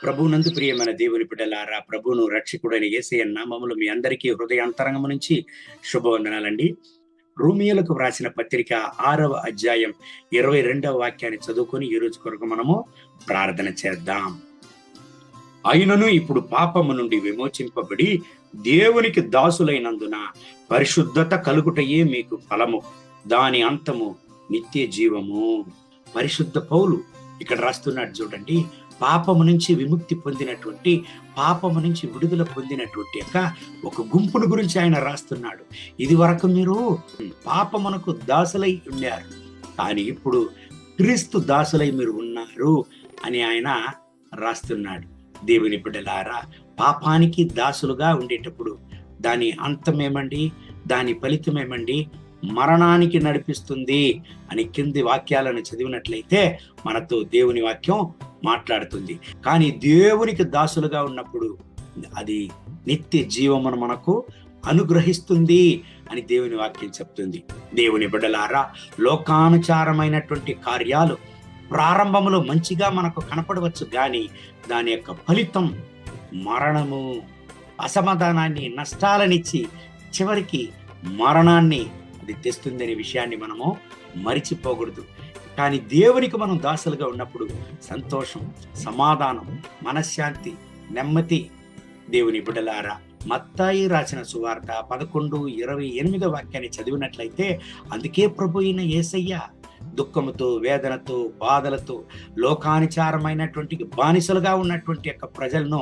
ప్రభువునందు ప్రియమైన దేవుని బిడ్డలారా, ప్రభువును రక్షకుడైన యేసయ్య నామములో మీ అందరికీ హృదయాంతరంగము నుంచి శుభవందనాలండి. రోమియోలకు వ్రాసిన పత్రిక 6వ అధ్యాయం 22వ వాక్యాన్ని చదువుకొని ఈ రోజు కొరకు మనము ప్రార్థన చేద్దాం. అయినను ఇప్పుడు పాపము నుండి విమోచింపబడి దేవునికి దాసులైనందున పరిశుద్ధత కలుగుటయే మీకు ఫలము, దాని అంతము నిత్య జీవము. పరిశుద్ధ పౌలు ఇక్కడ రాస్తున్నాడు చూడండి. పాపము నుంచి విముక్తి పొందినటువంటి, పాపము నుంచి విడుదల పొందినటువంటి ఒక గుంపును గురించి ఆయన రాస్తున్నాడు. ఇది వరకు మీరు పాపమునకు దాసులై ఉండారు, కానీ ఇప్పుడు క్రీస్తు దాసులై మీరు ఉన్నారు అని ఆయన రాస్తున్నాడు. దేవుని బిడ్డలారా, పాపానికి దాసులుగా ఉండేటప్పుడు దాని అంతమేమండి, దాని ఫలితమేమండి, మరణానికి నడిపిస్తుంది అని కింది వాక్యాలను చదివినట్లయితే మనతో దేవుని వాక్యం మాట్లాడుతుంది. కానీ దేవునికి దాసులుగా ఉన్నప్పుడు అది నిత్య జీవమును మనకు అనుగ్రహిస్తుంది అని దేవుని వాక్యం చెప్తుంది. దేవుని బిడ్డలారా, లోకానుచారమైనటువంటి కార్యాలు ప్రారంభంలో మంచిగా మనకు కనపడవచ్చు, కానీ దాని యొక్క ఫలితం మరణము, అసమాధానాన్ని, నష్టాలనిచ్చి చివరికి మరణాన్ని అది తెస్తుందనే విషయాన్ని మనము మరిచిపోకూడదు. కానీ దేవునికి మనం దాసులుగా ఉన్నప్పుడు సంతోషం, సమాధానం, మనశ్శాంతి, నెమ్మది. దేవుని బిడ్డలారా, మత్తాయి రాసిన సువార్త 11:28 వాక్యాన్ని చదివినట్లయితే, అందుకే ప్రభు అయిన యేసయ్య దుఃఖముతో, వేదనతో, బాధలతో, లోకానుచారమైనటువంటి బానిసలుగా ఉన్నటువంటి యొక్క ప్రజలను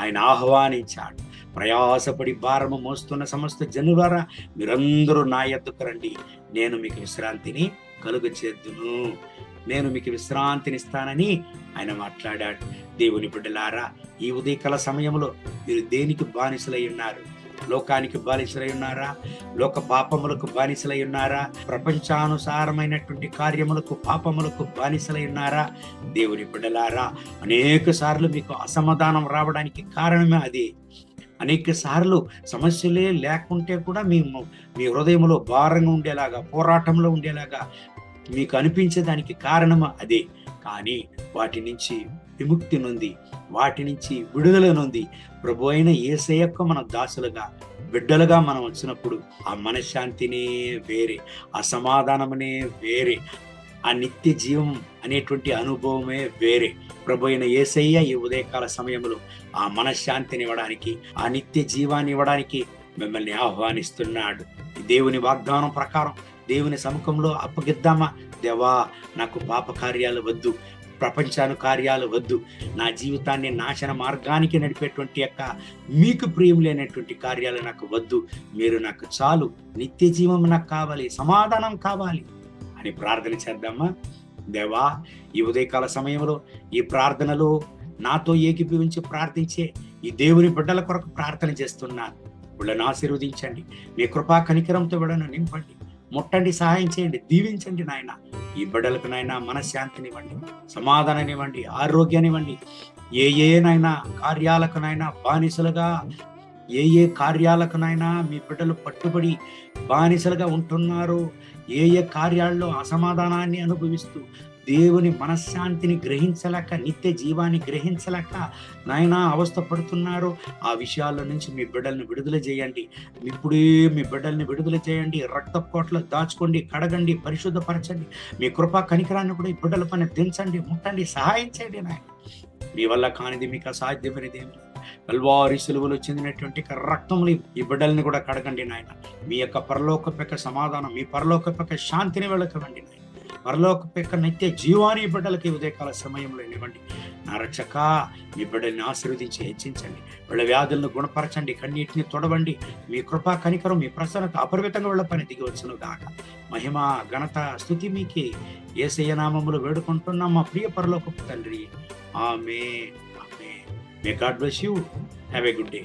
ఆయన ఆహ్వానించాడు. ప్రయాసపడి భారము మోస్తున్న సమస్త జనులారా, మీరందరూ నా యొద్దకు రండి, నేను మీకు విశ్రాంతిని కలుగచేద్దును, నేను మీకు విశ్రాంతినిస్తానని ఆయన మాట్లాడాడు. దేవుని బిడ్డలారా, ఈ ఉదయకాల సమయంలో మీరు దేనికి బానిసలై ఉన్నారు? లోకానికి బానిసలై ఉన్నారా? లోక పాపములకు బానిసలై ఉన్నారా? ప్రపంచానుసారమైనటువంటి కార్యములకు, పాపములకు బానిసలై ఉన్నారా? దేవుని బిడ్డలారా, అనేక సార్లు మీకు అసమాధానం రావడానికి కారణమే అది. అనేక సార్లు సమస్యలే లేకుంటే కూడా మీ హృదయంలో భారంగా ఉండేలాగా, పోరాటంలో ఉండేలాగా మీకు అనిపించేదానికి కారణం అదే. కానీ వాటి నుంచి విముక్తి నొంది, వాటి నుంచి విడుదల నొంది ప్రభు అయిన యేసయ్యకు మన దాసులుగా, బిడ్డలుగా మనం వచ్చినప్పుడు ఆ మనశ్శాంతినే వేరే, ఆ సమాధానమనే వేరే, ఆ నిత్య జీవం అనేటువంటి అనుభవమే వేరే. ప్రభు అయిన యేసయ్య ఈ ఉదయకాల సమయంలో ఆ మనశ్శాంతిని ఇవ్వడానికి, ఆ నిత్య జీవాన్ని ఇవ్వడానికి మిమ్మల్ని ఆహ్వానిస్తున్నాడు. దేవుని వాగ్దానం ప్రకారం దేవుని సముఖంలో అప్పగిద్దామా? దేవా, నాకు పాప కార్యాలు వద్దు, ప్రపంచాను కార్యాలు వద్దు, నా జీవితాన్ని నాశన మార్గానికి నడిపేటువంటి మీకు ప్రియం లేనటువంటి కార్యాలు నాకు వద్దు, మీరు నాకు చాలు, నిత్య జీవం నాకు కావాలి, సమాధానం కావాలి అని ప్రార్థన చేద్దామా? దేవా, ఈ ఉదయకాల సమయంలో ఈ ప్రార్థనలో నాతో ఏకీభవించి ప్రార్థించే ఈ దేవుని బిడ్డల కొరకు ప్రార్థన చేస్తున్నాను. వీళ్ళని ఆశీర్వదించండి, మీ కృపా కనికరంతో వీళ్ళను నింపండి, ముట్టండి, సహాయం చేయండి, దీవించండి నాయన. ఈ బిడ్డలకు నాయన మనశ్శాంతినివ్వండి, సమాధానాన్నివ్వండి, ఆరోగ్యాన్నివ్వండి. నాయనా కార్యాలకు నాయన బానిసలుగా, కార్యాలకు నాయన మీ బిడ్డలు పట్టుబడి బానిసలుగా ఉంటున్నారు, కార్యాల్లో అసమాధానాన్ని అనుభవిస్తూ దేవుని మనశ్శాంతిని గ్రహించలేక, నిత్య జీవాన్ని గ్రహించలేక నాయన అవస్థ పడుతున్నారు, ఆ విషయాల నుంచి మీ బిడ్డల్ని విడుదల చేయండి. ఇప్పుడే మీ బిడ్డల్ని విడుదల చేయండి. రక్తపోట్లో దాచుకోండి, కడగండి, పరిశుద్ధపరచండి. మీ కృపా కనికరాన్ని కూడా ఈ బిడ్డల పైన దించండి, ముట్టండి, సహాయం చేయండి నాయన. మీ వల్ల కానిది మీకు అసాధ్యమైనది ఏమి లేదు. కల్వారి సిలువలో చెందినటువంటి రక్తములు ఈ బిడ్డల్ని కూడా కడగండి నాయన. మీ యొక్క పరలోకపు సమాధానం, మీ పరలోకపు శాంతిని వెళ్ళకవండి నాయన. పరలోకపు నిత్య జీవాన్ని బిడ్డలకి ఉదయకాల సమయంలో ఇవ్వండి. నా రక్షక, మీ బిడ్డల్ని ఆశీర్వదించి హెచ్చించండి, వీళ్ళ వ్యాధులను గుణపరచండి, కన్నీటిని తొడవండి. మీ కృపా కనికరం, మీ ప్రసన్నత అపరిమితంగా వీళ్ళ పని దిగి వచ్చును గాక. మహిమ, ఘనత, స్తుతి మీకే యేసయ్య నామములో వేడుకుంటున్నాం మా ప్రియ పరలోకపు తండ్రి. ఆమేన్. May God bless you. Have a good day.